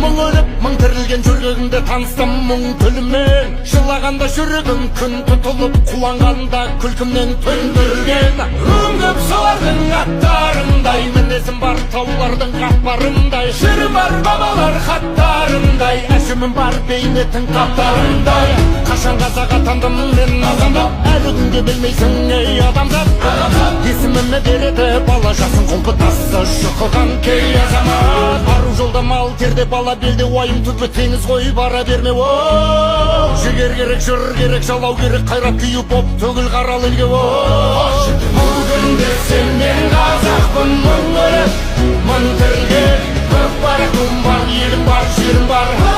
Мұң өліп, мың тірілген жүрегіңді таныстым мұң тілімен. Жылағанда жүрегім күн тұтылып, қуанғанда күлкімнен төндірген. Өңгіп солардың аттарындай, мінезім бар таулардың қатпарындай. Жыры бар бабалар хаттарындай, әшімім бар бейнетің таптарындай. Қашан қазақ атандым мен азамат, әлі күнге білмейсің ей адамзат. Есіміме береді бала жасын құлпытасы шұқыған кей азамат. Ару жолда мал терде бала белде уайым түбі теңіз ғой бара берме. Жігер керек, жыр керек, жалау керек, қайрат күйі боп төгіл қарал елге. Бұл күнде сен мен қазақпын, мың өліп, мың тірілген. Көк бар, күн бар, елім бар, жерім бар.